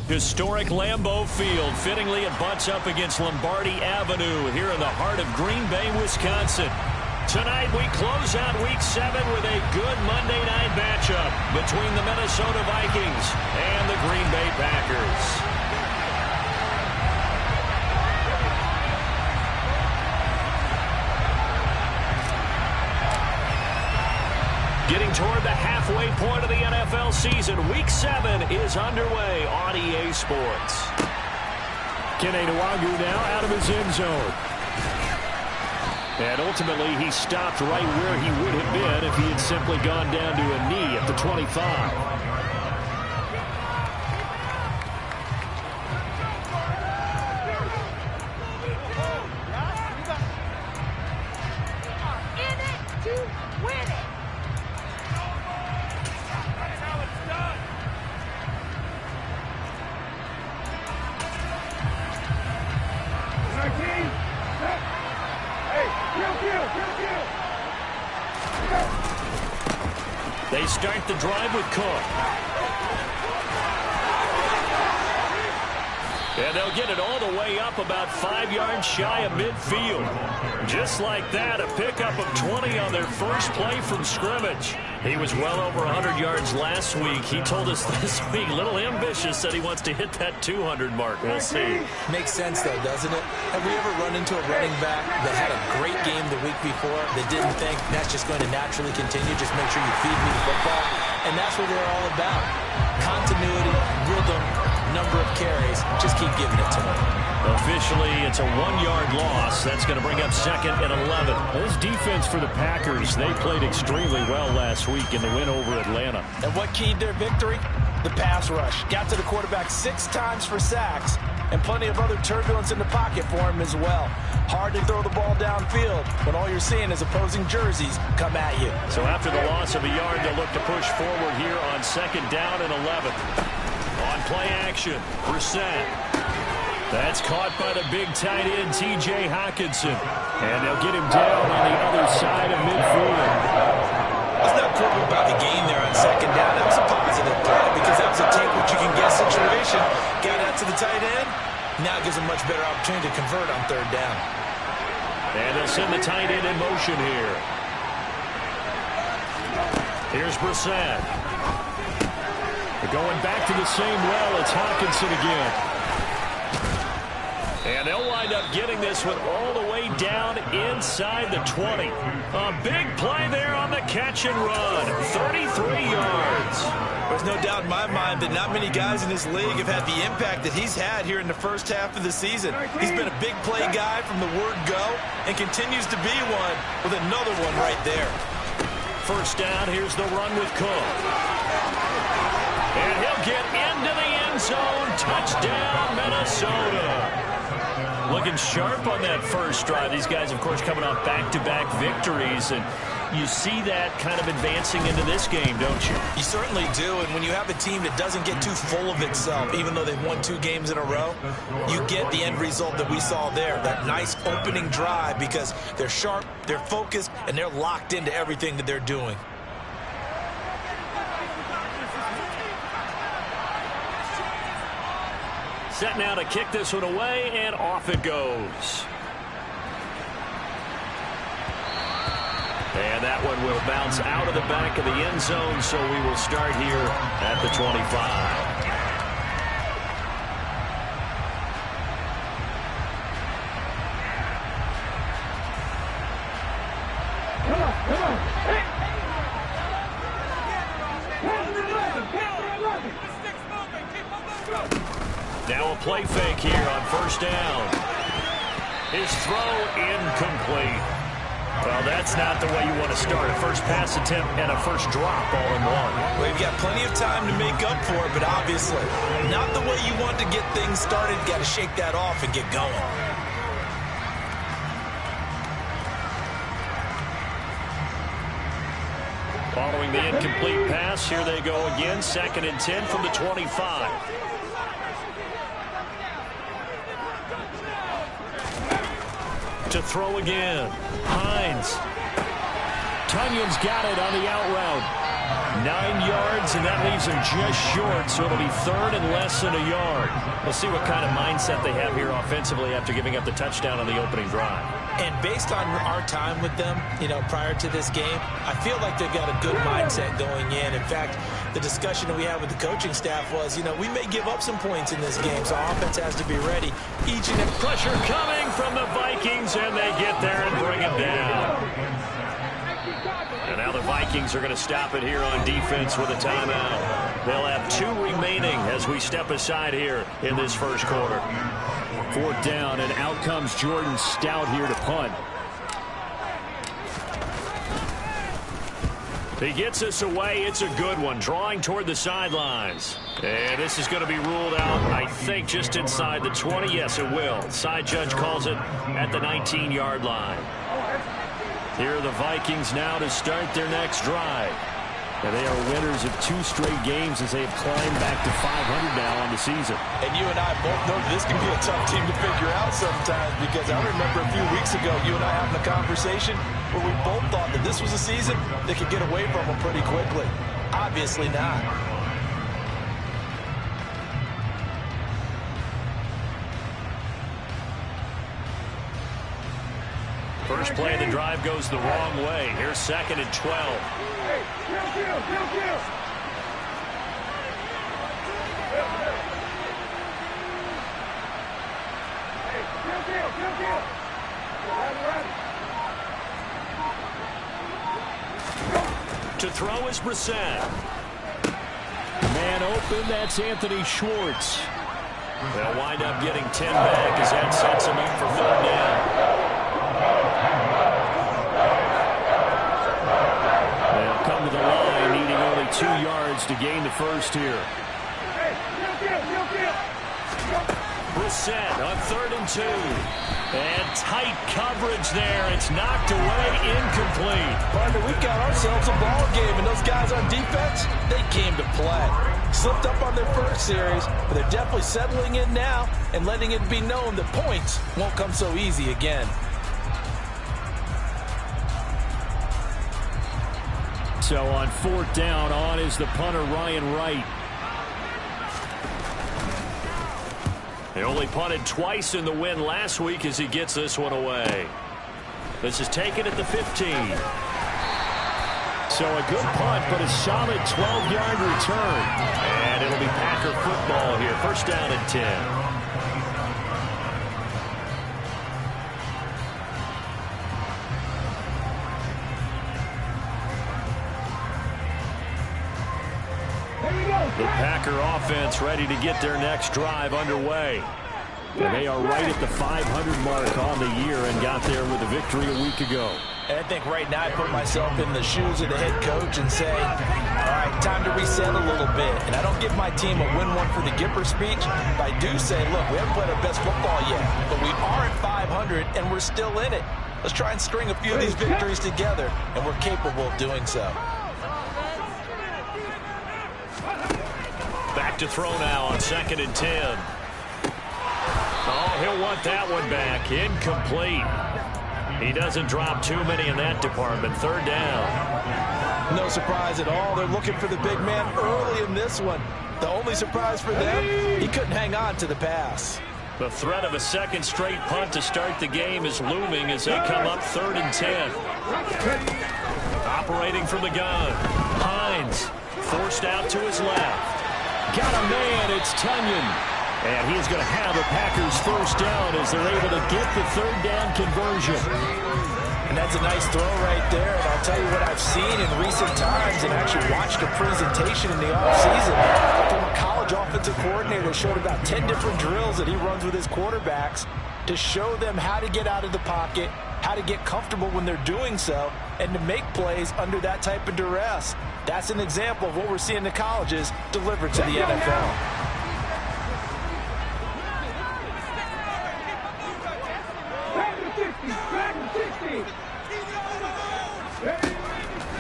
Historic Lambeau Field. Fittingly, it butts up against Lombardi Avenue here in the heart of Green Bay, Wisconsin. Tonight, we close out Week 7 with a good Monday night matchup between the Minnesota Vikings and the Green Bay Packers. Getting toward the halfway point of the NFL season, Week 7 is underway on EA Sports. Kene Nwangwu now out of his end zone. And ultimately, he stopped right where he would have been if he had simply gone down to a knee at the 25. They start the drive with Cook. And they'll get it all the way up about 5 yards shy of midfield. Just like that, a pickup of 20 on their first play from scrimmage. He was well over 100 yards last week. He told us this week, a little ambitious, said he wants to hit that 200 mark. We'll see. Makes sense, though, doesn't it? Have we ever run into a running back that had a great game the week before that didn't think that's just going to naturally continue? Just make sure you feed me the football. And that's what they're all about. Continuity, rhythm, number of carries. Just keep giving it to them. Officially, it's a 1-yard loss. That's going to bring up 2nd and 11. This defense for the Packers, they played extremely well last week in the win over Atlanta. And what keyed their victory? The pass rush. Got to the quarterback 6 times for sacks, and plenty of other turbulence in the pocket for him as well. Hard to throw the ball downfield when all you're seeing is opposing jerseys come at you. So after the loss of a yard, they'll look to push forward here on 2nd down and 11. On play action, Brissett. That's caught by the big tight end, T.J. Hockenson. And they'll get him down on the other side of midfield. That's not proof about the game there on 2nd down. That was a positive play because that was a take-what-you-can-get situation. Got out to the tight end. Now gives him much better opportunity to convert on 3rd down. And they'll send the tight end in motion here. Here's Brissett. They're going back to the same well. It's Hockenson again. And they'll wind up getting this one all the way down inside the 20. A big play there on the catch and run. 33 yards. There's no doubt in my mind that not many guys in this league have had the impact that he's had here in the first half of the season. He's been a big play guy from the word go and continues to be one with another one right there. First down, here's the run with Cook. And he'll get into the end zone. Touchdown, Minnesota. Looking sharp on that first drive. These guys, of course, coming off back-to-back victories, and you see that kind of advancing into this game, don't you? You certainly do, and when you have a team that doesn't get too full of itself, even though they've won 2 games in a row, you get the end result that we saw there, that nice opening drive, because they're sharp, they're focused, and they're locked into everything that they're doing. Set now to kick this one away, and off it goes. And that one will bounce out of the back of the end zone, so we will start here at the 25. Now a play fake here on first down. His throw incomplete. Well, that's not the way you want to start. A first pass attempt and a first drop all in one. Well, you've got plenty of time to make up for it, but obviously not the way you want to get things started. Got to shake that off and get going. Following the incomplete pass, here they go again. 2nd and 10 from the 25. To throw again. Hines. Tunyon's got it on the out route. 9 yards, and that leaves him just short, so it'll be third and less than a yard. We'll see what kind of mindset they have here offensively after giving up the touchdown on the opening drive. And based on our time with them, prior to this game, I feel like they've got a good mindset going in. In fact, the discussion that we had with the coaching staff was, we may give up some points in this game, so our offense has to be ready. Each and every pressure coming from the Vikings, and they get there and bring it down. And now the Vikings are going to stop it here on defense with a timeout. They'll have 2 remaining as we step aside here in this first quarter. 4th down, and out comes Jordan Stout here to punt. He gets us away. It's a good one, drawing toward the sidelines. And this is going to be ruled out, I think, just inside the 20. Yes, it will. Side judge calls it at the 19-yard line. Here are the Vikings now to start their next drive. And they are winners of 2 straight games as they have climbed back to 500 now on the season. And you and I both know this can be a tough team to figure out sometimes, because I remember a few weeks ago you and I having a conversation where we both thought that this was a season that could get away from them pretty quickly. Obviously not. First play of the drive goes the wrong way. Here's 2nd and 12. To throw is Brissett. Man open, that's Anthony Schwartz. They'll wind up getting 10 back as that sets him up for 3rd down. They'll come to the line, needing only 2 yards to gain the first here. Brissett on 3rd and 2. And tight coverage there. It's knocked away, incomplete. Partner, we've got ourselves a ball game, and those guys on defense, they came to play. Slipped up on their first series, but they're definitely settling in now and letting it be known that points won't come so easy again. So on 4th down, on is the punter, Ryan Wright. They only punted twice in the win last week as he gets this one away. This is taken at the 15. So a good punt, but a solid 12-yard return. And it'll be Packer football here. 1st down and 10. The Packer offense ready to get their next drive underway. And they are right at the 500 mark on the year and got there with a victory a week ago. And I think right now I put myself in the shoes of the head coach and say, all right, time to reset a little bit. And I don't give my team a win one for the Gipper speech, but I do say, look, we haven't played our best football yet, but we are at 500 and we're still in it. Let's try and string a few of these victories together, and we're capable of doing so. Back to throw now on 2nd and 10. Oh, he'll want that one back. Incomplete. He doesn't drop too many in that department. 3rd down. No surprise at all. They're looking for the big man early in this one. The only surprise for them, he couldn't hang on to the pass. The threat of a 2nd straight punt to start the game is looming as they come up 3rd and 10. Operating from the gun. Hines forced out to his left. Got a man, it's Tunyon. And he's going to have a Packers 1st down as they're able to get the 3rd down conversion. And that's a nice throw right there. And I'll tell you what I've seen in recent times and actually watched a presentation in the offseason from a college offensive coordinator that showed about 10 different drills that he runs with his quarterbacks to show them how to get out of the pocket, how to get comfortable when they're doing so, and to make plays under that type of duress. That's an example of what we're seeing in the colleges delivered to the NFL.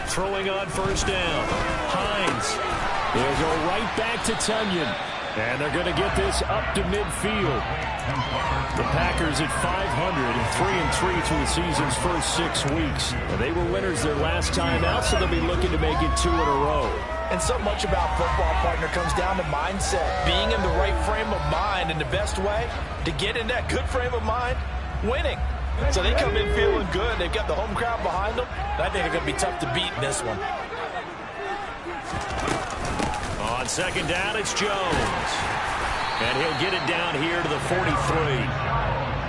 Throwing on 1st down. Hines. They'll go right back to Tunyon. And they're going to get this up to midfield. The Packers at 500 and 3-3 through the season's first 6 weeks. And they were winners their last time out, so they'll be looking to make it 2 in a row. And so much about football, partner, comes down to mindset. Being in the right frame of mind, and the best way to get in that good frame of mind, winning. So they come in feeling good. They've got the home crowd behind them. And I think they're going to be tough to beat in this one. On second down, it's Jones. And he'll get it down here to the 43.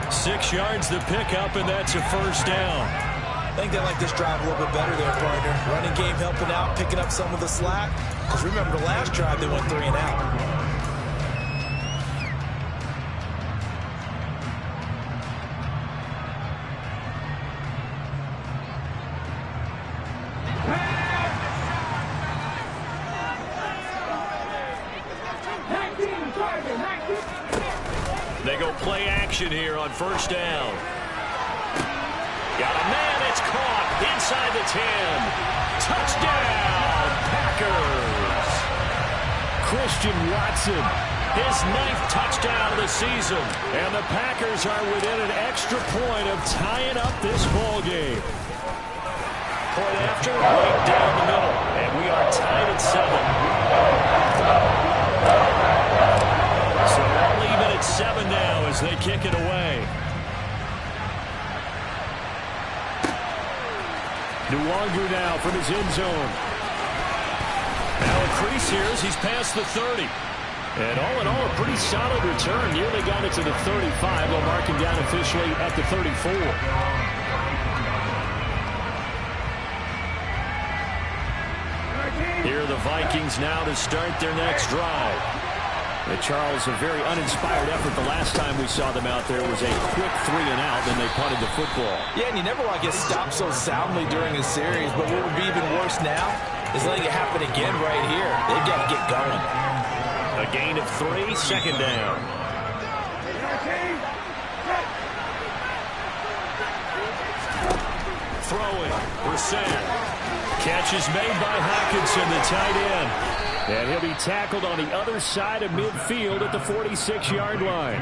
6 yards the pickup, and that's a first down. I think they like this drive a little bit better there, partner. Running game helping out, picking up some of the slack. Because remember, the last drive they went 3 and out. They go play action here on first down. Got a man, it's caught inside the 10. Touchdown, Packers. Christian Watson, his 9th touchdown of the season. And the Packers are within an extra point of tying up this ball game. Point after, right down the middle. And we are tied at 7. So they'll leave it at 7 now as they kick it away. Nwangu now from his end zone. Now a crease here as he's past the 30. And all in all, a pretty solid return. Nearly got it to the 35. They'll mark him down officially at the 34. Here are the Vikings now to start their next drive. Charles, a very uninspired effort the last time we saw them out there was a quick 3 and out, then they punted the football. Yeah, and you never want to get stopped so soundly during a series, but what would be even worse now is letting it happen again right here. They've got to get going. A gain of 3, second down. Throwing, Brissett. Catch is made by Hockenson, the tight end. And he'll be tackled on the other side of midfield at the 46-yard line.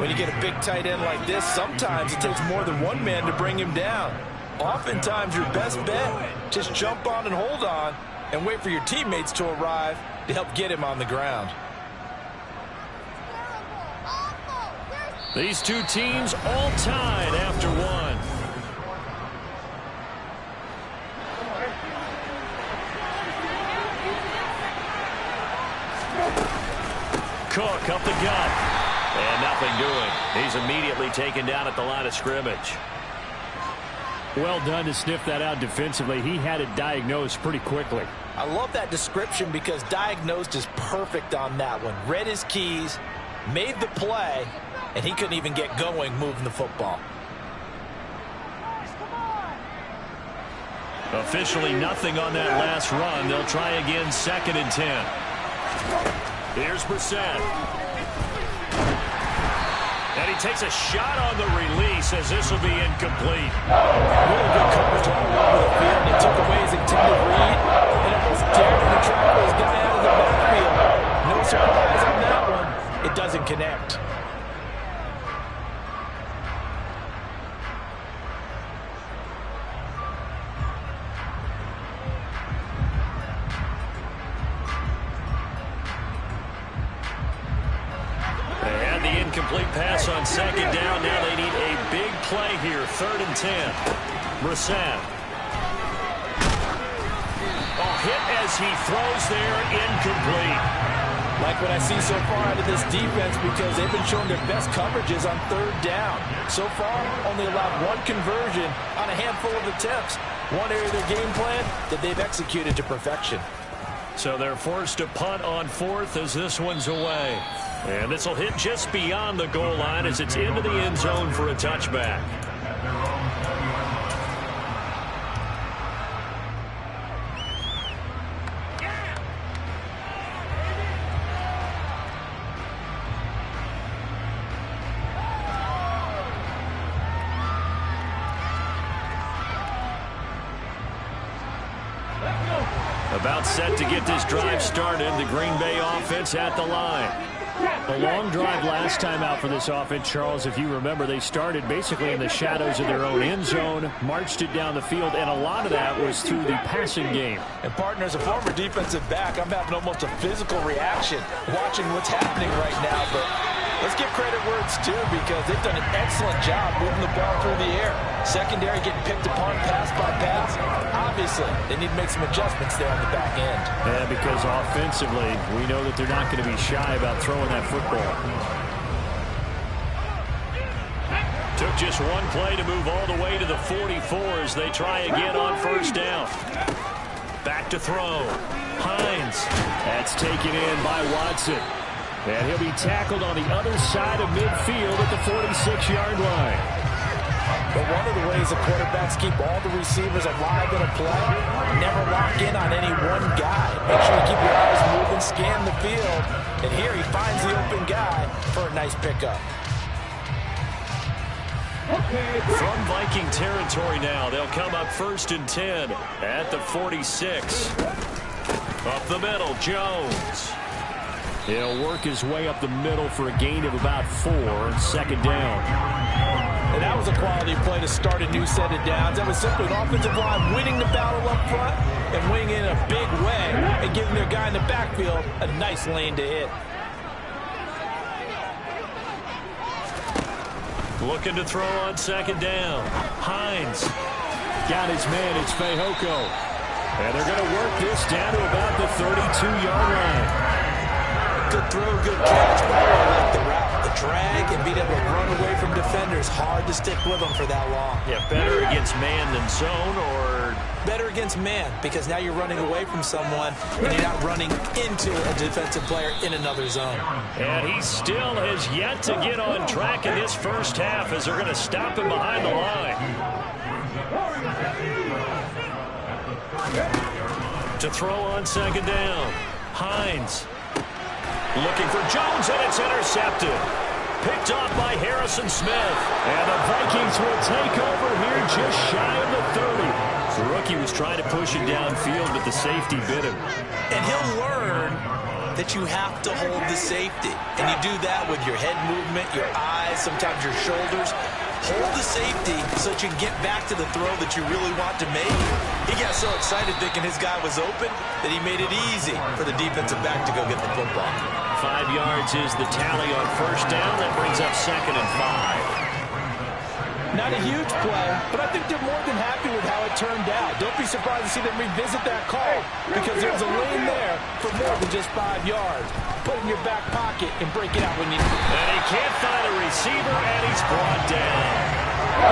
When you get a big tight end like this, sometimes it takes more than one man to bring him down. Oftentimes, your best bet, just jump on and hold on and wait for your teammates to arrive to help get him on the ground. These two teams all tied after 1. Cook up the gut. And nothing doing. He's immediately taken down at the line of scrimmage. Well done to sniff that out defensively. He had it diagnosed pretty quickly. I love that description because diagnosed is perfect on that one. Read his keys, made the play, and he couldn't even get going moving the football. Officially nothing on that last run. They'll try again, 2nd and 10. Here's Brissett. And he takes a shot on the release as this will be incomplete. Really good coverage all over the field. And he took away his intended read and almost dared to tackle his guy out of the backfield. No surprise on that one. It doesn't connect. Incomplete pass on 2nd down. Now they need a big play here. 3rd and 10. Brissett. Oh, hit as he throws there. Incomplete. Like what I see so far out of this defense because they've been showing their best coverages on 3rd down. So far, only allowed 1 conversion on a handful of attempts. One area of their game plan that they've executed to perfection. So they're forced to punt on 4th as this one's away. And this will hit just beyond the goal line as it's into the end zone for a touchback. About set to get this drive started. The Green Bay offense at the line. A long drive last time out for this offense, Charles. If you remember, they started basically in the shadows of their own end zone, marched it down the field, and a lot of that was through the passing game. And partner, as a former defensive back, I'm having almost a physical reaction watching what's happening right now. But let's give credit where it's due, because they've done an excellent job moving the ball through the air. Secondary getting picked apart pass by pass. Obviously, they need to make some adjustments there on the back end. Yeah, because offensively, we know that they're not going to be shy about throwing that football. Took just one play to move all the way to the 44 as they try again on first down. Back to throw. Hines. That's taken in by Watson. And he'll be tackled on the other side of midfield at the 46-yard line. But one of the ways the quarterbacks keep all the receivers alive in a play, never lock in on any one guy. Make sure you keep your eyes moving, scan the field. And here he finds the open guy for a nice pickup. From Viking territory now, they'll come up 1st and 10 at the 46. Up the middle, Jones. He'll work his way up the middle for a gain of about 4, second down. And that was a quality play to start a new set of downs. That was simply an offensive line winning the battle up front and winning in a big way and giving their guy in the backfield a nice lane to hit. Looking to throw on second down. Hines. Got his man. It's Fehoko. And they're going to work this down to about the 32-yard line. Good throw, good catch. Oh, I like the route. The drag and being able to run away from defenders. Hard to stick with them for that long. Yeah, better against man than zone, or better against man, because now you're running away from someone and you're not running into a defensive player in another zone. And he still has yet to get on track in this first half as they're going to stop him behind the line. To throw on second down. Hines. Looking for Jones, and it's intercepted. Picked off by Harrison Smith. And the Vikings will take over here just shy of the 30. The rookie was trying to push it downfield, but the safety bit him. And he'll learn that you have to hold the safety. And you do that with your head movement, your eyes, sometimes your shoulders. Hold the safety so that you can get back to the throw that you really want to make. He got so excited thinking his guy was open that he made it easy for the defensive back to go get the football. 5 yards is the tally on first down. That brings up 2nd and 5. Not a huge play, but I think they're more than happy with how it turned out. Don't be surprised to see them revisit that call, because there's a lane there for more than just 5 yards. Put it in your back pocket and break it out when you need it. And he can't find a receiver, and he's brought down.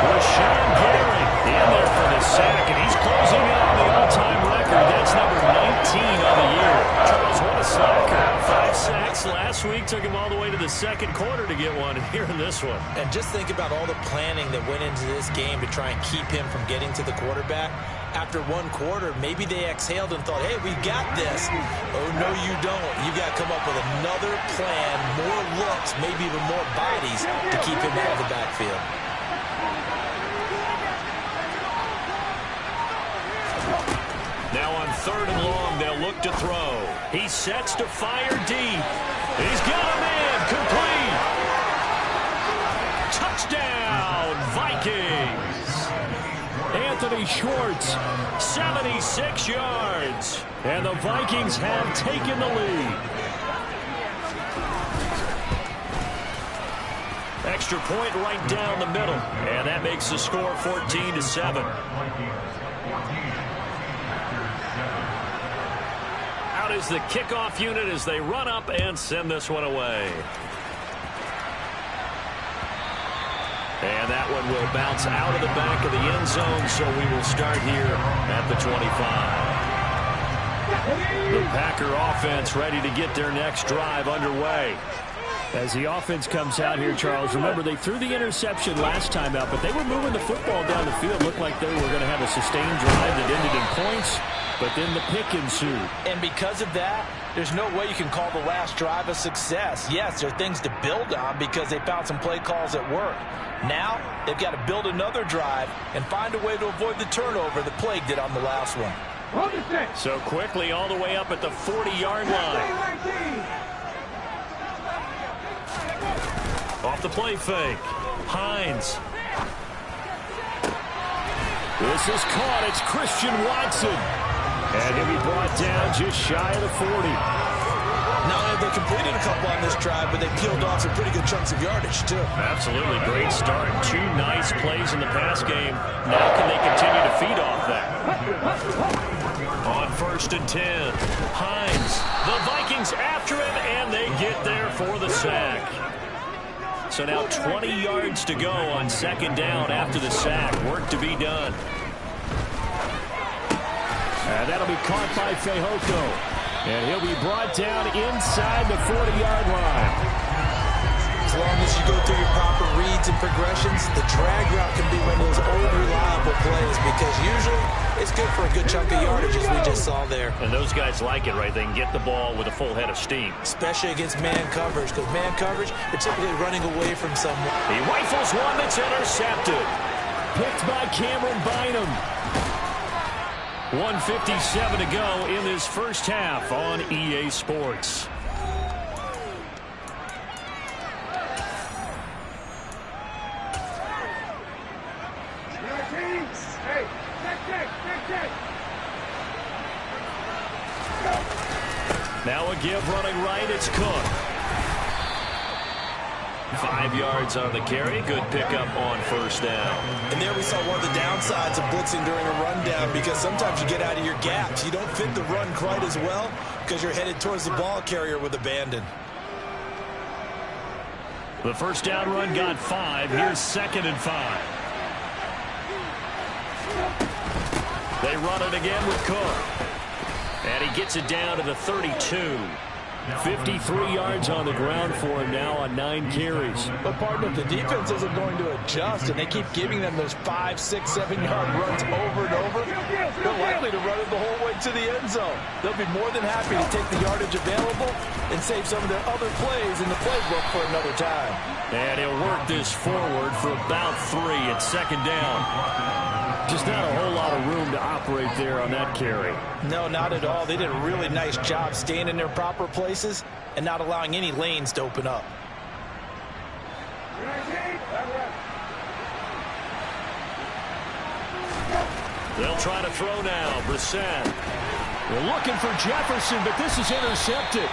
Rashawn Gary in there for the sack, and he's closing in on the all-time record. That's number 19 on the year. Charles, what a slacker. 5 sacks last week. Took him all the way to the second quarter to get one here in this one. And just think about all the planning that went into this game to try and keep him from getting to the quarterback. After one quarter, maybe they exhaled and thought, hey, we got this. Oh, no, you don't. You got to come up with another plan, more looks, maybe even more bodies to keep him out of the backfield. Now on 3rd and long, they'll look to throw. He sets to fire deep. He's got a man. Complete. Touchdown, Vikings. Anthony Schwartz. 76 yards. And the Vikings have taken the lead. Extra point right down the middle. And that makes the score 14-7. Out is the kickoff unit as they run up and send this one away. And that one will bounce out of the back of the end zone, so we will start here at the 25. The Packer offense ready to get their next drive underway. As the offense comes out here, Charles, remember they threw the interception last time out, but they were moving the football down the field. Looked like they were going to have a sustained drive that ended in points, but then the pick ensued. And because of that, there's no way you can call the last drive a success. Yes, there are things to build on because they found some play calls that work. Now, they've got to build another drive and find a way to avoid the turnover that plagued it on the last one. So quickly all the way up at the 40-yard line. Off the play fake. Hines. This is caught. It's Christian Watson. And he'll be brought down just shy of the 40. Not only have they completed a couple on this drive, but they peeled off some pretty good chunks of yardage, too. Absolutely great start. 2 nice plays in the pass game. Now can they continue to feed off that? On 1st and 10, Hines. The Vikings after him, and they get there for the sack. So now 20 yards to go on 2nd down after the sack. Work to be done. And that'll be caught by Fehoko. And he'll be brought down inside the 40-yard line. As long as you go through your proper reads and progressions, the drag route can be one of those old reliable plays because usually it's good for a good chunk of yardage, as we just saw there. And those guys like it, right? They can get the ball with a full head of steam. Especially against man coverage, because man coverage, they're typically running away from someone. He rifles one that's intercepted. Picked by Cameron Bynum. 1:57 to go in this first half on EA Sports. Now a give running right, it's Cook. 5 yards on the carry. Good pickup on 1st down. And there we saw one of the downsides of blitzing during a rundown, because sometimes you get out of your gaps. You don't fit the run quite as well because you're headed towards the ball carrier with abandon. The 1st down run got 5. Here's 2nd and 5. They run it again with Cook. And he gets it down to the 32. 53 yards on the ground for him now on 9 carries. But partner, if the defense isn't going to adjust and they keep giving them those 5, 6, 7-yard runs over and over, they're likely to run it the whole way to the end zone. They'll be more than happy to take the yardage available and save some of their other plays in the playbook for another time. And he'll work this forward for about 3 at 2nd down. Just not a whole lot of room to operate there on that carry. No, not at all. They did a really nice job staying in their proper places and not allowing any lanes to open up. They'll try to throw now. Brissett. They're looking for Jefferson, but this is intercepted.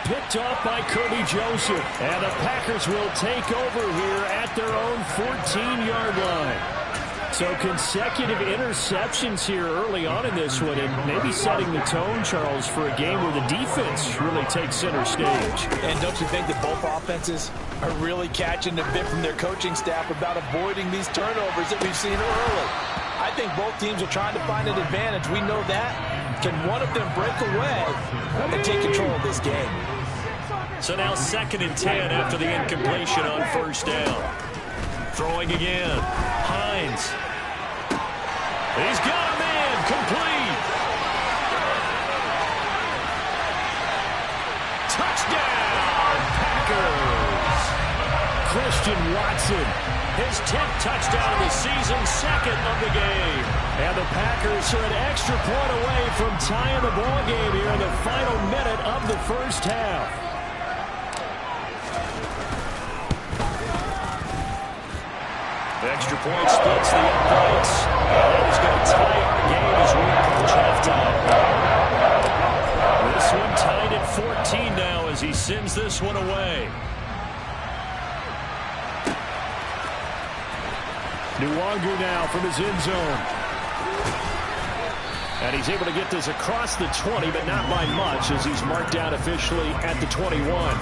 Picked off by Kirby Joseph. And the Packers will take over here at their own 14-yard line. So consecutive interceptions here early on in this one, and maybe setting the tone, Charles, for a game where the defense really takes center stage. And don't you think that both offenses are really catching the bit from their coaching staff about avoiding these turnovers that we've seen early? I think both teams are trying to find an advantage. We know that. Can one of them break away and take control of this game? So now 2nd and 10 after the incompletion on 1st down. Throwing again. Hines. He's got a man. Complete. Touchdown, Packers. Christian Watson. His 10th touchdown of the season, 2nd of the game. And the Packers are an extra point away from tying the ball game here in the final minute of the first half. Extra point splits the uprights. That is going to tie our game as we approach halftime. This one tied at 14 now as he sends this one away. Nwangu now from his end zone. And he's able to get this across the 20, but not by much as he's marked down officially at the 21.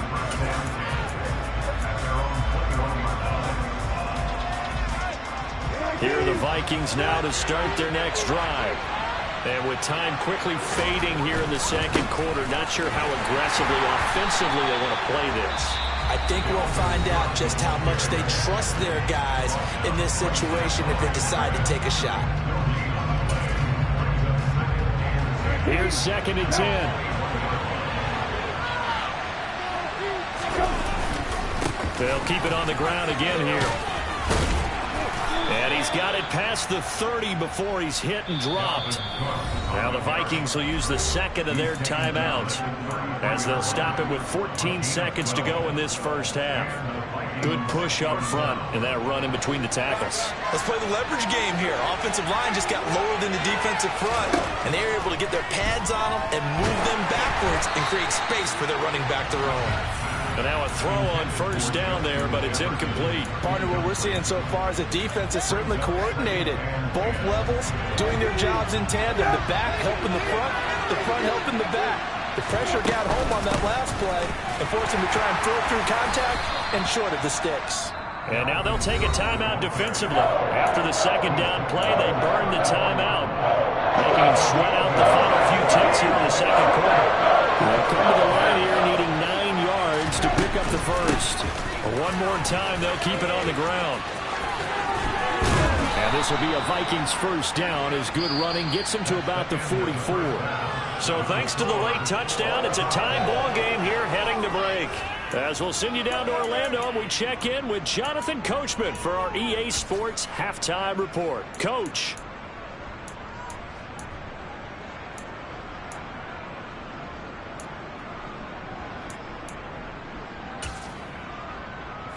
Here are the Vikings now to start their next drive. And with time quickly fading here in the 2nd quarter, not sure how aggressively, offensively they want to play this. I think we'll find out just how much they trust their guys in this situation if they decide to take a shot. Here's 2nd and 10. They'll keep it on the ground again here. And he's got it past the 30 before he's hit and dropped. Now the Vikings will use the second of their timeouts as they'll stop it with 14 seconds to go in this first half. Good push up front and that run in between the tackles. Let's play the leverage game here. Offensive line just got lower than the defensive front, and they were able to get their pads on them and move them backwards and create space for their running back to roam. And now a throw on first down there, but it's incomplete. Partner, what we're seeing so far is the defense is certainly coordinated. Both levels doing their jobs in tandem. The back helping the front helping the back. The pressure got home on that last play and forced him to try and throw through contact and short of the sticks. And now they'll take a timeout defensively. After the second down play, they burn the timeout, making him sweat out the final few ticks here in the second quarter. They'll come to the line here needing 9 yards to pick up the first. One more time, they'll keep it on the ground. And this will be a Vikings first down as good running gets them to about the 44. So thanks to the late touchdown, it's a tie ball game here heading to break. As we'll send you down to Orlando, we check in with Jonathan Coachman for our EA Sports Halftime Report. Coach.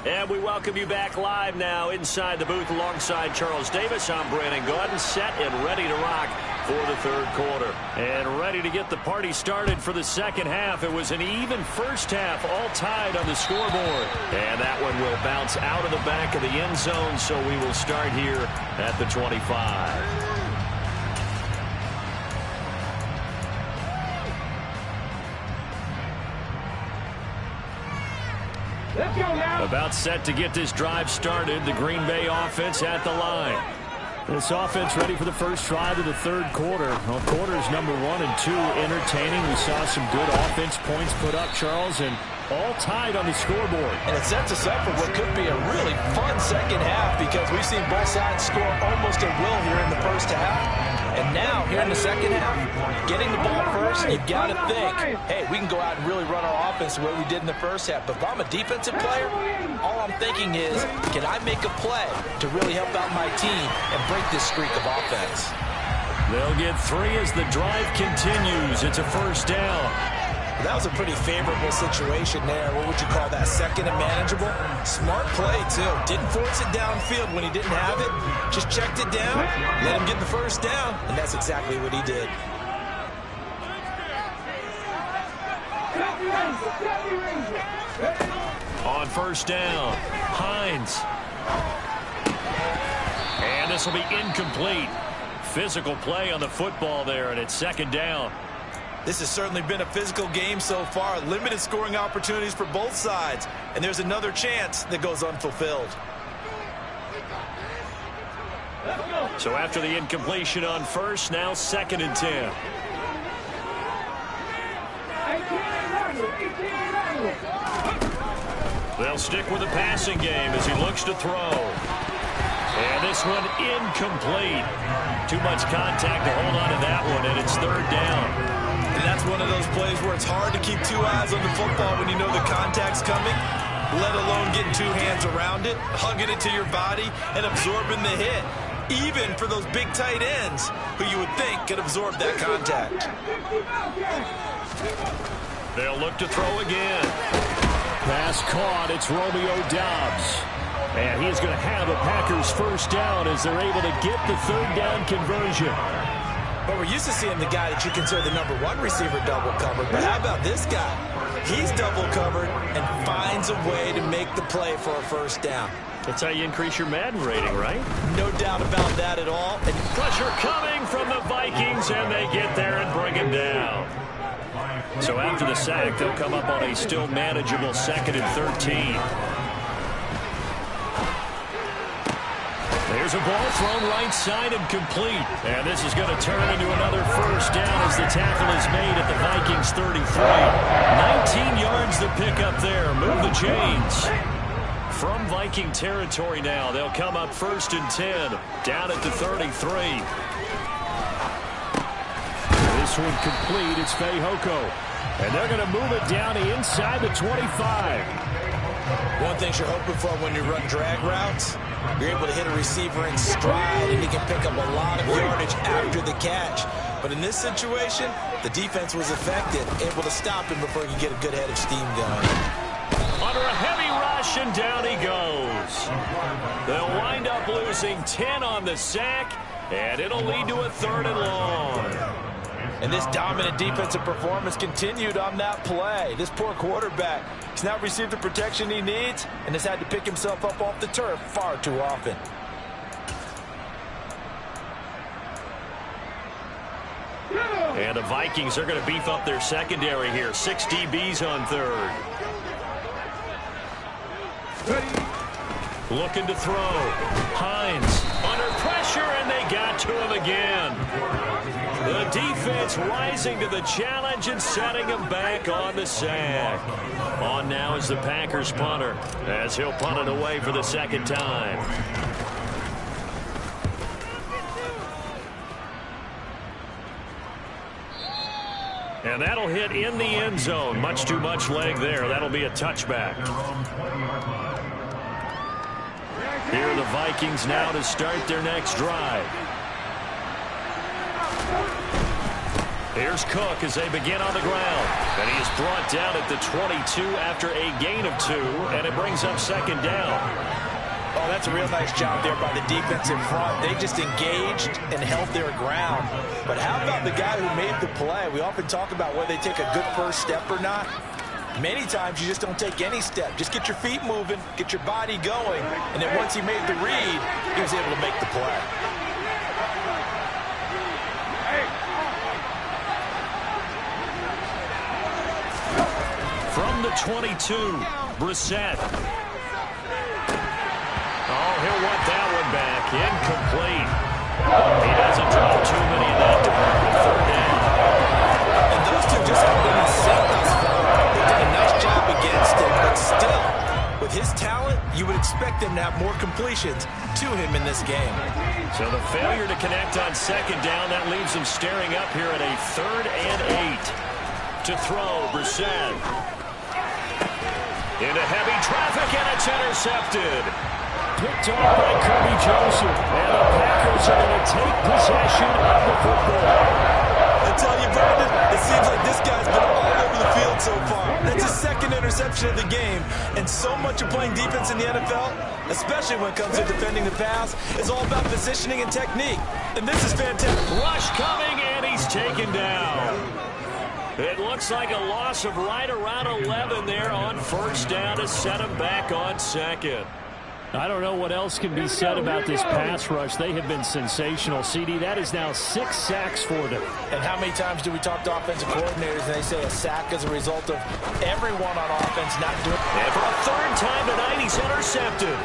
And we welcome you back live now inside the booth alongside Charles Davis. I'm Brandon Gaudin, set and ready to rock for the third quarter. And ready to get the party started for the second half. It was an even first half, all tied on the scoreboard. And that one will bounce out of the back of the end zone, so we will start here at the 25. About set to get this drive started. The Green Bay offense at the line. This offense ready for the first drive of the third quarter. Well, quarters number 1 and 2 entertaining. We saw some good offense points put up, Charles, and all tied on the scoreboard. And it sets us up for what could be a really fun second half because we've seen both sides score almost at will here in the first half. And now, here in the second half, getting the ball first, you've got to think, hey, we can go out and really run our offense the way we did in the first half. But if I'm a defensive player, all I'm thinking is, can I make a play to really help out my team and break this streak of offense? They'll get 3 as the drive continues. It's a first down. That was a pretty favorable situation there. What would you call that? Second and manageable? Smart play, too. Didn't force it downfield when he didn't have it. Just checked it down, let him get the first down, and that's exactly what he did. On first down, Hines. And this will be incomplete. Physical play on the football there, and it's second down. This has certainly been a physical game so far. Limited scoring opportunities for both sides. And there's another chance that goes unfulfilled. So after the incompletion on first, now second and 10. They'll stick with the passing game as he looks to throw. And this one incomplete. Too much contact to hold on to that one, and it's third down. And that's one of those plays where it's hard to keep 2 eyes on the football when you know the contact's coming, let alone getting 2 hands around it, hugging it to your body, and absorbing the hit, even for those big tight ends who you would think could absorb that contact. They'll look to throw again. Pass caught. It's Romeo Doubs. And he's going to have a Packers first down as they're able to get the third down conversion. But we're used to seeing the guy that you consider the number 1 receiver double covered. But how about this guy? He's double covered and finds a way to make the play for a first down. That's how you increase your Madden rating, right? No doubt about that at all. And pressure coming from the Vikings, and they get there and bring him down. So after the sack, they'll come up on a still manageable second and 13. There's a ball thrown right side and complete. And this is going to turn into another first down as the tackle is made at the Vikings 33. 19 yards to pick up there. Move the chains. From Viking territory now, they'll come up first and 10. Down at the 33. This one complete. It's Fehoko. And they're going to move it down to inside the 25. One thing you're hoping for when you run drag routes, you're able to hit a receiver in stride, and he can pick up a lot of yardage after the catch. But in this situation, the defense was effective, able to stop him before he could get a good head of steam going. Under a heavy rush, and down he goes. They'll wind up losing 10 on the sack, and it'll lead to a 3rd and long. And this dominant defensive performance continued on that play. This poor quarterback has not received the protection he needs and has had to pick himself up off the turf far too often. And the Vikings are going to beef up their secondary here. 6 DBs on 3rd. Looking to throw. Hines under pressure, and they got to him again. The defense rising to the challenge and setting him back on the sack. On now is the Packers punter, as he'll punt it away for the 2nd time. And that'll hit in the end zone. Much too much leg there. That'll be a touchback. Here are the Vikings now to start their next drive. Here's Cook as they begin on the ground. And he is brought down at the 22 after a gain of 2, and it brings up 2nd down. Oh, that's a real nice job there by the defensive front. They just engaged and held their ground. But how about the guy who made the play? We often talk about whether they take a good first step or not. Many times you just don't take any step. Just get your feet moving, get your body going, and then once he made the read, he was able to make the play. From the 22, Brissett. Oh, he'll want that one back. Incomplete. He doesn't drop too many in that department. 3rd down. And those two just haven't been in sync thus far. They did a nice job against it, but still, with his talent, you would expect them to have more completions to him in this game. So the failure to connect on 2nd down, that leaves him staring up here at a 3rd and 8. To throw, Brissett. Into heavy traffic, and it's intercepted. Picked off by Kirby Joseph. And the Packers are going to take possession of the football. I tell you, Brandon, it seems like this guy's been all over the field so far. That's his 2nd interception of the game. And so much of playing defense in the NFL, especially when it comes to defending the pass, is all about positioning and technique. And this is fantastic. Rush coming, and he's taken down. It looks like a loss of right around 11 there on 1st down to set him back on 2nd. I don't know what else can be said about this pass rush. They have been sensational, CD. That is now 6 sacks for them. And how many times do we talk to offensive coordinators and they say a sack is a result of everyone on offense not doing it? And for a 3rd time tonight, he's intercepted.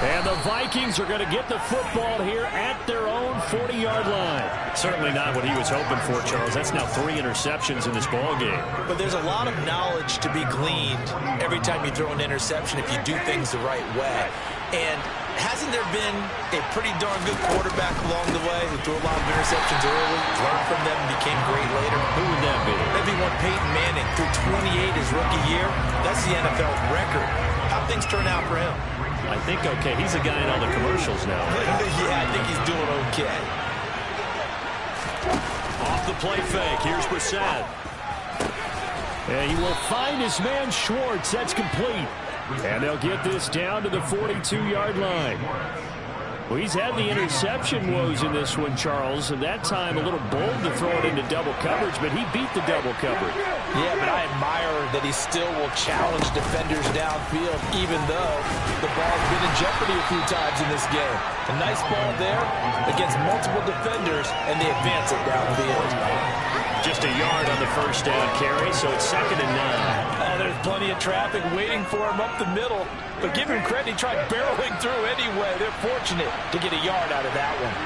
And the Vikings are going to get the football here at their own 40-yard line. Certainly not what he was hoping for, Charles. That's now 3 interceptions in this ballgame. But there's a lot of knowledge to be gleaned every time you throw an interception if you do things the right way. And hasn't there been a pretty darn good quarterback along the way who threw a lot of interceptions early, learned from them, and became great later? Who would that be? That'd be one Peyton Manning. Threw 28 his rookie year. That's the NFL record. How'd things turn out for him? I think okay. He's a guy in all the commercials now. Yeah, I think he's doing okay. Off the play fake. Here's Brissett. And he will find his man Schwartz. That's complete. And they'll get this down to the 42-yard line. Well, he's had the interception woes in this one, Charles, and that time a little bold to throw it into double coverage, but he beat the double coverage. Yeah, but I admire that he still will challenge defenders downfield, even though the ball's been in jeopardy a few times in this game. A nice ball there against multiple defenders, and they advance it downfield. Just a yard on the 1st down carry, so it's 2nd and 9. Oh, there's plenty of traffic waiting for him up the middle. But give him credit, he tried barreling through anyway. They're fortunate to get a yard out of that one.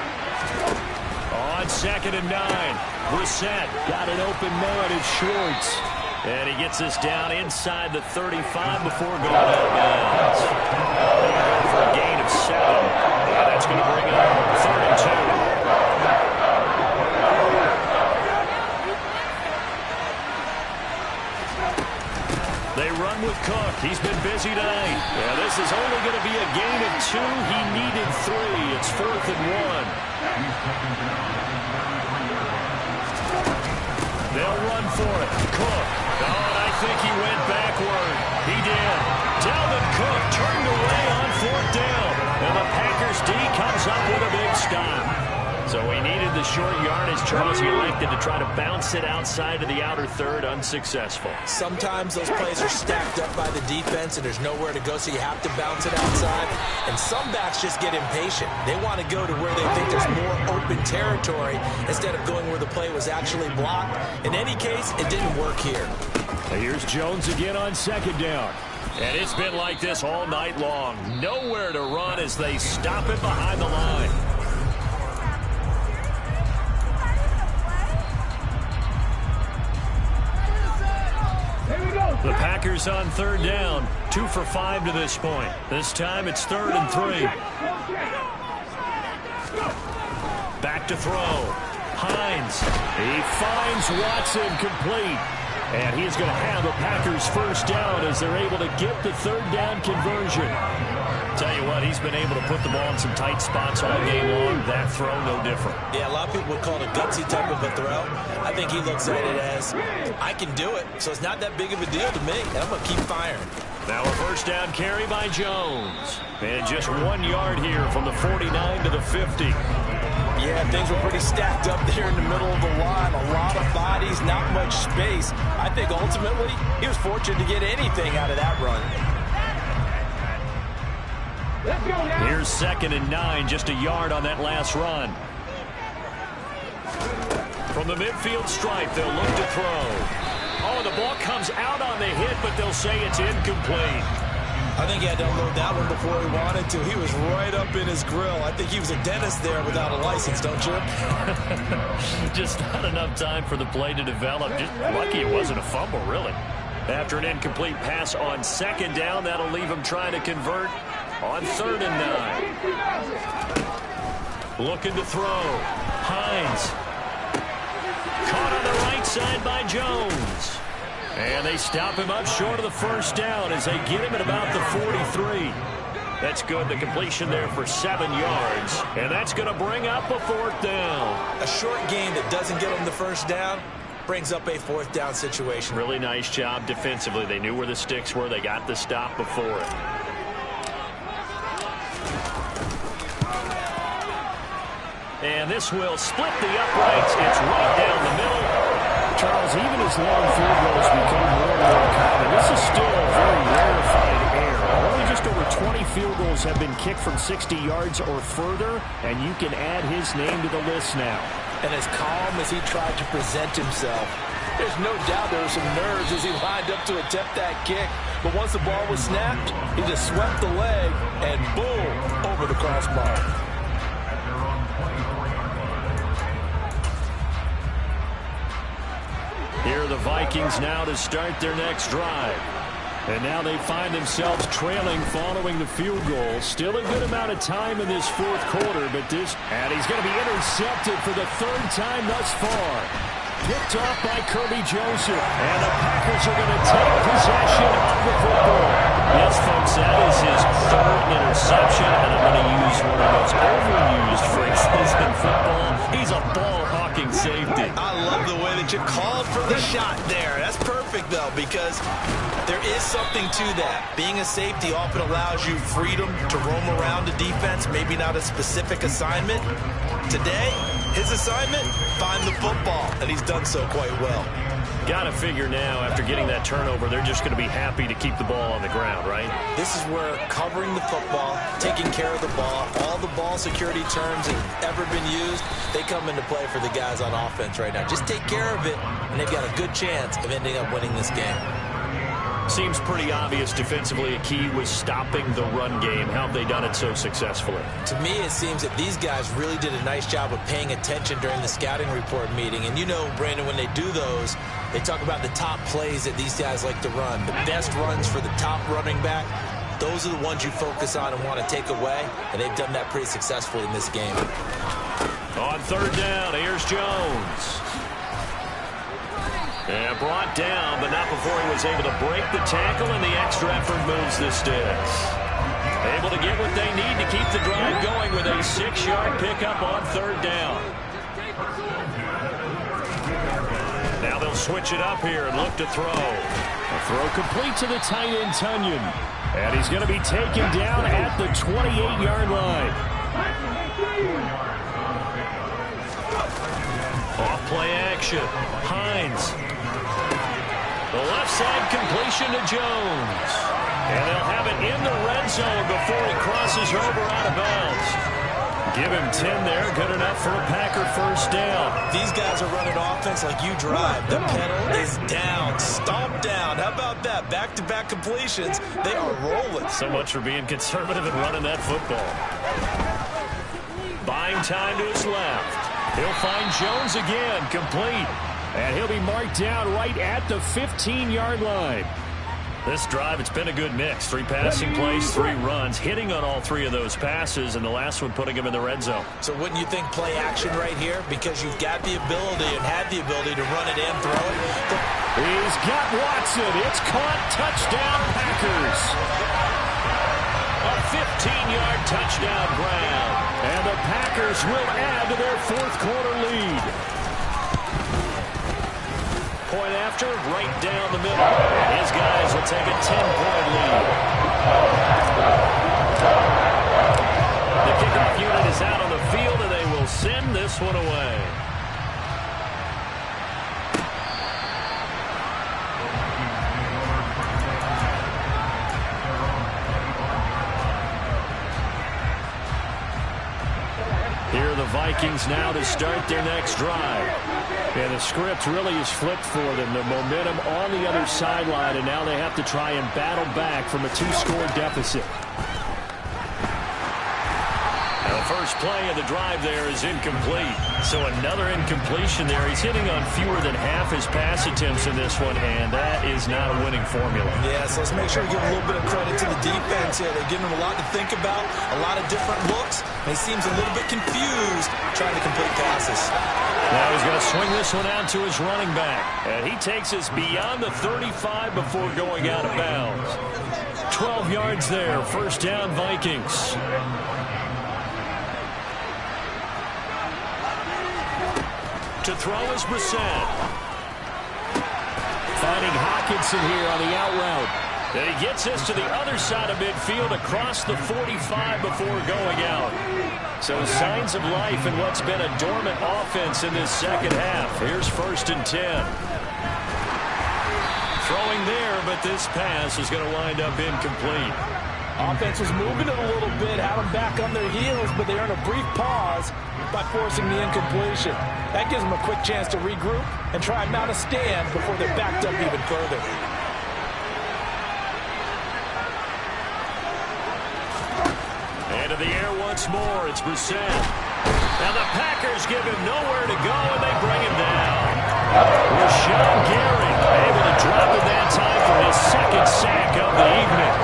On 2nd and 9, Brissett got an open man at Schwartz. And he gets us down inside the 35 before going out of bounds. Going for a gain of 7. And that's going to bring up 3rd and 2. Yeah, this is only going to be a gain of 2. He needed 3. It's 4th and 1. They'll run for it. Cook. Oh, and I think he went backward. He did. Dalvin Cook turned away on 4th down. And the Packers D comes up with a big stop. So he needed the short yardage. Charles, he elected to try to bounce it outside of the outer third, unsuccessful. Sometimes those plays are stacked up by the defense and there's nowhere to go, so you have to bounce it outside. And some backs just get impatient. They want to go to where they think there's more open territory instead of going where the play was actually blocked. In any case, it didn't work here. Now here's Jones again on 2nd down. And it's been like this all night long. Nowhere to run as they stop it behind the line. The Packers on 3rd down, 2 for 5 to this point. This time it's 3rd and 3. Back to throw. Hines. He finds Watson complete. And he's going to have a Packers 1st down as they're able to get the 3rd down conversion. Tell you what, he's been able to put the ball in some tight spots all game long. That throw, no different. Yeah, a lot of people would call it a gutsy type of a throw. I think he looks at it as, I can do it, so it's not that big of a deal to me, and I'm going to keep firing. Now a 1st down carry by Jones. And just 1 yard here from the 49 to the 50. Yeah, things were pretty stacked up there in the middle of the line. A lot of bodies, not much space. I think ultimately he was fortunate to get anything out of that run. Here's 2nd and 9, just a yard on that last run. From the midfield stripe, they'll look to throw. Oh, the ball comes out on the hit, but they'll say it's incomplete. I think he had to unload that one before he wanted to. He was right up in his grill. I think he was a dentist there without a license, don't you? Just not enough time for the play to develop. Just lucky it wasn't a fumble, really. After an incomplete pass on 2nd down, that'll leave him trying to convert on 3rd and 9. Looking to throw. Hines. Caught on the right side by Jones. And they stop him up short of the 1st down as they get him at about the 43. That's good. The completion there for 7 yards. And that's going to bring up a 4th down. A short gain that doesn't get them the 1st down brings up a 4th down situation. Really nice job defensively. They knew where the sticks were. They got the stop before it. And this will split the uprights. It's right down the middle. Charles, even as long field goals become more and more common, this is still a very rarefied air. Only just over 20 field goals have been kicked from 60 yards or further, and you can add his name to the list now. And as calm as he tried to present himself, there's no doubt there were some nerves as he lined up to attempt that kick. But once the ball was snapped, he just swept the leg and boom, over the crossbar. Here are the Vikings now to start their next drive. And now they find themselves trailing following the field goal. Still a good amount of time in this 4th quarter, but and he's going to be intercepted for the 3rd time thus far. Picked off by Kirby Joseph. And the Packers are going to take possession of the football. Yes, folks, that is his 3rd interception. And I'm going to use one of the most overused phrases in football. He's a ball-hawking safety. I love the way that you called for the shot there. That's perfect, though, because there is something to that. Being a safety often allows you freedom to roam around the defense, maybe not a specific assignment. Today, his assignment, find the football, and he's done so quite well. Got to figure now, after getting that turnover, they're just going to be happy to keep the ball on the ground, right? This is where covering the football, taking care of the ball, all the ball security terms that have ever been used, they come into play for the guys on offense right now. Just take care of it, and they've got a good chance of ending up winning this game. Seems pretty obvious defensively a key was stopping the run game. How have they done it so successfully? To me, it seems that these guys really did a nice job of paying attention during the scouting report meeting. And you know, Brandon, when they do those, they talk about the top plays that these guys like to run. The best runs for the top running back. Those are the ones you focus on and want to take away. And they've done that pretty successfully in this game. On 3rd down, here's Jones. And brought down, but not before he was able to break the tackle, and the extra effort moves the sticks. Able to get what they need to keep the drive going with a 6-yard pickup on 3rd down. Now they'll switch it up here and look to throw. A throw complete to the tight end, Tunyon. And he's going to be taken down at the 28-yard line. Off play action. Hines. The left side completion to Jones. And they'll have it in the red zone before he crosses over out of bounds. Give him 10 there. Good enough for a Packer 1st down. These guys are running offense like you drive. The pedal is down. Stomp down. How about that? Back-to-back completions. They are rolling. So much for being conservative and running that football. Buying time to his left. He'll find Jones again. Complete. And he'll be marked down right at the 15-yard line. This drive, it's been a good mix. 3 passing plays, 3 runs, hitting on all 3 of those passes, and the last one putting him in the red zone. So wouldn't you think play action right here? Because you've got the ability and had the ability to run it and throw it. He's got Watson. It's caught. Touchdown, Packers. A 15-yard touchdown grab. And the Packers will add to their 4th quarter lead. Point after, right down the middle. And his guys will take a 10-point lead. The kickoff unit is out on the field, and they will send this one away. Here are the Vikings now to start their next drive. And the script really is flipped for them. The momentum on the other sideline, and now they have to try and battle back from a 2-score deficit. Now the first play of the drive there is incomplete. So another incompletion there. He's hitting on fewer than half his pass attempts in this one, and that is not a winning formula. Yeah, so let's make sure we give a little bit of credit to the defense here. They're giving him a lot to think about, a lot of different looks, and he seems a little bit confused trying to complete passes. Now he's going to swing this one out to his running back. And he takes us beyond the 35 before going out of bounds. 12 yards there. 1st down, Vikings. To throw is Brissett. Finding Hockenson here on the out route. And he gets us to the other side of midfield across the 45 before going out. So signs of life in what's been a dormant offense in this second half. Here's 1st and 10. Throwing there, but this pass is going to wind up incomplete. Offense was moving it a little bit, had them back on their heels, but they earned a brief pause by forcing the incompletion. That gives them a quick chance to regroup and try and mount a stand before they're backed up even further. Into the air once more, it's Brissett. Now the Packers give him nowhere to go, and they bring him down. Rashawn Gary able to drop it that time for his 2nd sack of the evening.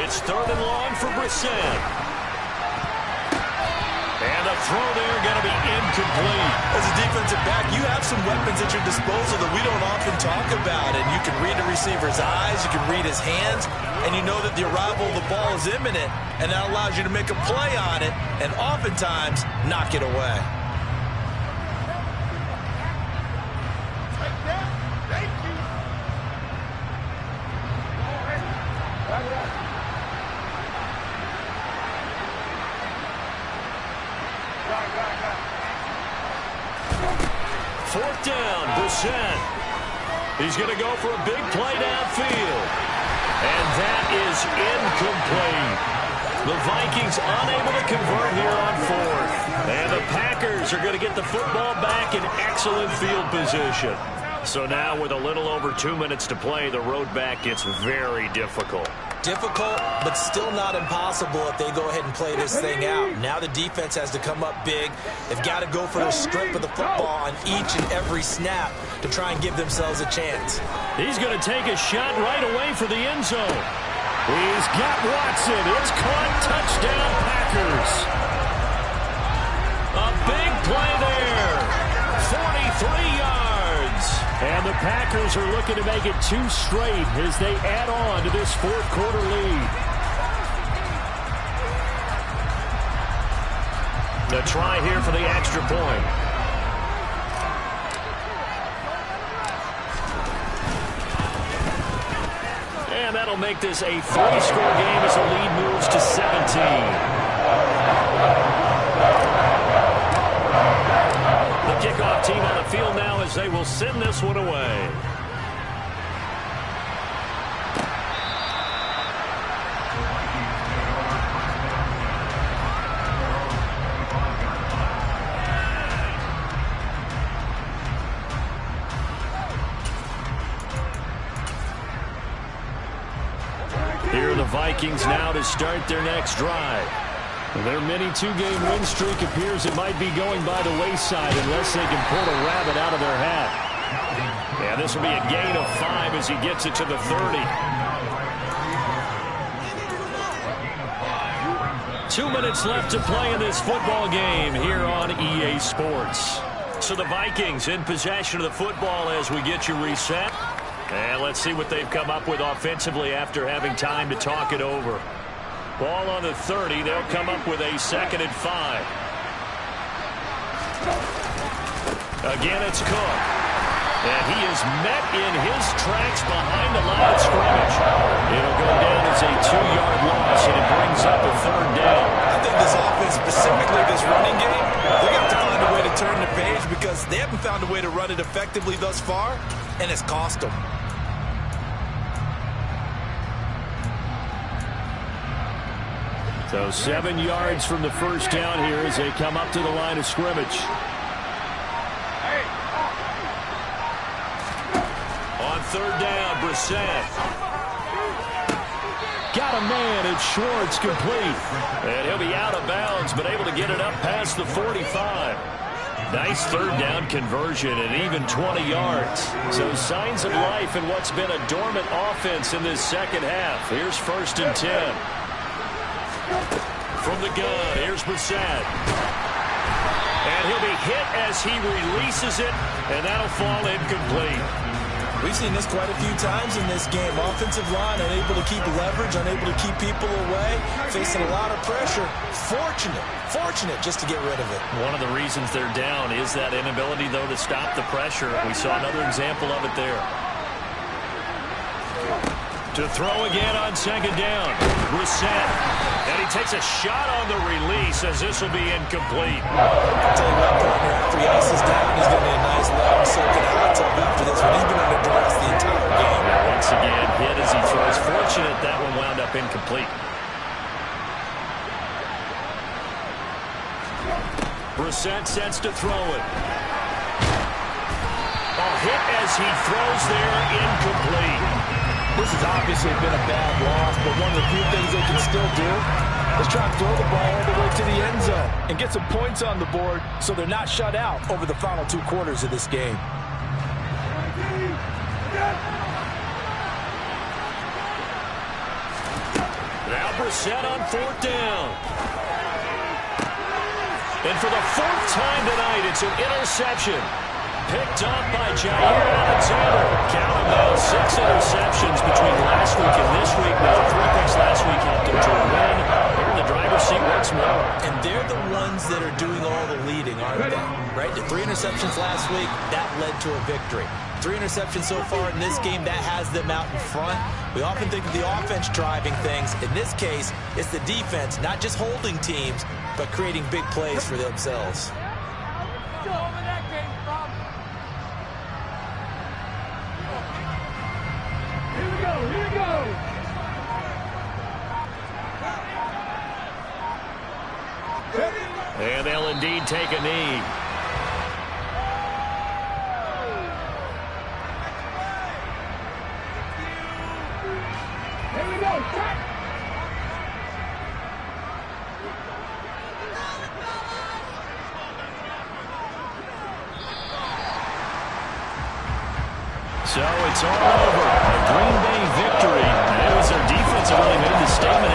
It's 3rd and long for Brissett. And the throw there going to be incomplete. As a defensive back, you have some weapons at your disposal that we don't often talk about. And you can read the receiver's eyes, you can read his hands, and you know that the arrival of the ball is imminent, and that allows you to make a play on it and oftentimes knock it away. Fourth down, Brissett. He's going to go for a big play downfield. And that is incomplete. The Vikings unable to convert here on 4th. And the Packers are going to get the football back in excellent field position. So now with a little over 2 minutes to play, the road back gets very difficult. Difficult, but still not impossible if they go ahead and play this thing out. Now the defense has to come up big. They've got to go for the strip of the football on each and every snap to try and give themselves a chance. He's going to take a shot right away for the end zone. He's got Watson. It's caught. Touchdown, Packers. play there. 43 yards. And the Packers are looking to make it 2 straight as they add on to this fourth quarter lead. The try here for the extra point. And that'll make this a 3-score game as the lead moves to 17. The kickoff team on the field now as they will send this one away. Here are the Vikings now to start their next drive. Their mini 2-game win streak appears it might be going by the wayside unless they can pull a rabbit out of their hat. Yeah, this will be a gain of 5 as he gets it to the 30. 2 minutes left to play in this football game here on EA Sports. So the Vikings in possession of the football as we get you reset. And let's see what they've come up with offensively after having time to talk it over. Ball on the 30. They'll come up with a 2nd and 5. Again, it's Cook. And he is met in his tracks behind the line of scrimmage. It'll go down as a 2-yard loss, and it brings up a 3rd down. I think this offense, specifically this running game, they got to find a way to turn the page because they haven't found a way to run it effectively thus far, and it's cost them. So 7 yards from the first down here as they come up to the line of scrimmage. On 3rd down, Brissett. Got a man, and Schwartz complete. And he'll be out of bounds, but able to get it up past the 45. Nice 3rd down conversion and even 20 yards. So signs of life in what's been a dormant offense in this second half. Here's 1st and 10. From the gun, here's Brissett. And he'll be hit as he releases it, and that'll fall incomplete. We've seen this quite a few times in this game. Offensive line unable to keep leverage, unable to keep people away, facing a lot of pressure. Fortunate just to get rid of it. One of the reasons they're down is that inability, though, to stop the pressure. We saw another example of it there. To throw again on 2nd down. Brissett. And he takes a shot on the release as this will be incomplete. I'll tell you what, partner, after he ices down, he's going to be a nice let him soak it out after this one. He's been under duress the entire game. And once again, hit as he throws. Fortunate that one wound up incomplete. Brissett sets to throw it. A hit as he throws there, incomplete. This has obviously been a bad loss, but one of the few things they can still do is try to throw the ball all the way to the end zone and get some points on the board so they're not shut out over the final 2 quarters of this game. Now Brissett on 4th down. And for the 4th time tonight, it's an interception. Picked up by Jair Alexander. Count them now, 6 interceptions between last week and this week. Now 3 picks last week helped him to a win. They're in the driver's seat once more. And they're the ones that are doing all the leading, aren't they? Right? The 3 interceptions last week, that led to a victory. 3 interceptions so far in this game, that has them out in front. We often think of the offense driving things. In this case, it's the defense, not just holding teams, but creating big plays for themselves. And they'll indeed take a knee. Here we go. So it's all over. A Green Bay victory. And it was their defense that really made the statement